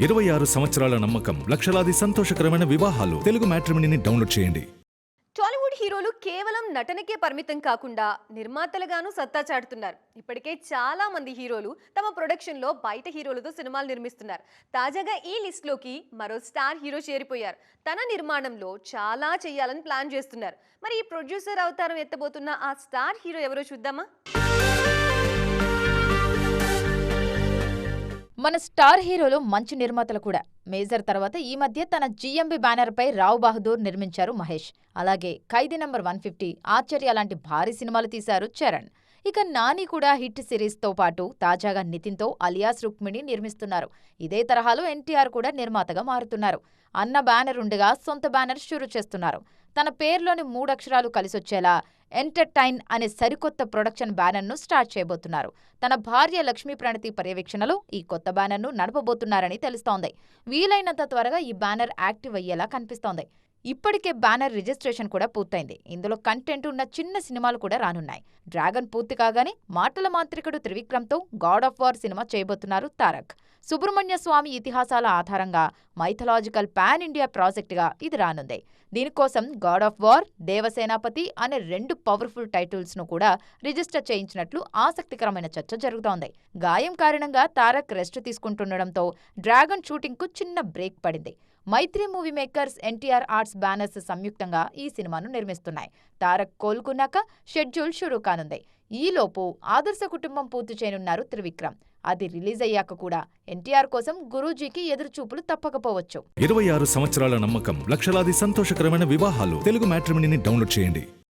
26 సంవత్సరాల నమ్మకం, లక్షలాది సంతోషకరమైన వివాహాలు. తెలుగు మ్యాట్రిమోనీని డౌన్లోడ్ చేయండి. టాలీవుడ్ హీరోలు కేవలం నటనకే పరిమితం కాకుండా నిర్మాతలుగాను సత్తా చాటుతున్నారు. ఇప్పటికే చాలా మంది హీరోలు తమ ప్రొడక్షన్లో బయట హీరోలతో సినిమాలు నిర్మిస్తున్నారు. తాజాగా ఈ లిస్ట్లోకి మరో స్టార్ హీరో చేరిపోయారు. తన నిర్మాణంలో చాలా చేయాలని ప్లాన్ చేస్తున్నారు. మరి ఈ ప్రొడ్యూసర్ అవతారం ఎత్తబోతున్న ఆ స్టార్ హీరో ఎవరో చూద్దామా? మన స్టార్ హీరోలు మంచి నిర్మాతలు కూడా. మేజర్ తర్వాత ఈ మధ్య తన జిఎంబి బ్యానర్ పై రావ్ బహదూర్ నిర్మించారు మహేష్. అలాగే ఖైదీ నంబర్ 150, ఆశ్చర్య లాంటి భారీ సినిమాలు తీశారు చరణ్. ఇక నాని కూడా హిట్ సిరీస్ తో పాటు తాజాగా నితిన్తో అలియాస్ రుక్మిణి నిర్మిస్తున్నారు. ఇదే తరహాలో ఎన్టీఆర్ కూడా నిర్మాతగా మారుతున్నారు. అన్న బ్యానర్ ఉండగా సొంత బ్యానర్ షురూ చేస్తున్నారు. తన పేర్లోని 3 అక్షరాలు కలిసొచ్చేలా ఎంటర్టైన్ అనే సరికొత్త ప్రొడక్షన్ బ్యానర్ను స్టార్ట్ చేయబోతున్నారు. తన భార్య లక్ష్మీ ప్రణతి పర్యవేక్షణలో ఈ కొత్త బ్యానర్ను నడపబోతున్నారని తెలుస్తోంది. వీలైనంత త్వరగా ఈ బ్యానర్ యాక్టివ్ అయ్యేలా కనిపిస్తోంది. ఇప్పటికే బ్యానర్ రిజిస్ట్రేషన్ కూడా పూర్తయింది. ఇందులో కంటెంట్ ఉన్న చిన్న సినిమాలు కూడా రానున్నాయి. డ్రాగన్ పూర్తి కాగానే మాటల మాంత్రికుడు త్రివిక్రమ్తో గాడ్ ఆఫ్ వార్ సినిమా చేయబోతున్నారు తారక్. సుబ్రహ్మణ్య స్వామి ఇతిహాసాల ఆధారంగా మైథలాజికల్ పాన్ ఇండియా ప్రాజెక్టుగా ఇది రానుంది. దీనికోసం గాడ్ ఆఫ్ వార్, దేవసేనాపతి అనే 2 పవర్ఫుల్ టైటిల్స్ను కూడా రిజిస్టర్ చేయించినట్లు ఆసక్తికరమైన చర్చ జరుగుతోంది. గాయం కారణంగా తారక్ రెస్ట్ తీసుకుంటుండటంతో డ్రాగన్ షూటింగ్కు చిన్న బ్రేక్ పడింది. Mythri movie makers, NTR arts banners సంయుక్తంగా ఈ సినిమాను నిర్మిస్తున్నాయి. తారక్ కోలుకున్నాక షెడ్యూల్ షురూ కానుంది. ఈలోపు ఆదర్శ కుటుంబం పూర్తి చేయనున్నారు త్రివిక్రమ్. అది రిలీజ్ అయ్యాక కూడా ఎన్టీఆర్ కోసం గురూజీకి ఎదురుచూపులు తప్పకపోవచ్చు. 26 సంవత్సరాల నమ్మకం, లక్షలాది సంతోషకరమైన వివాహాలు. తెలుగు మ్యాట్రిమోనీని డౌన్లోడ్ చేయండి.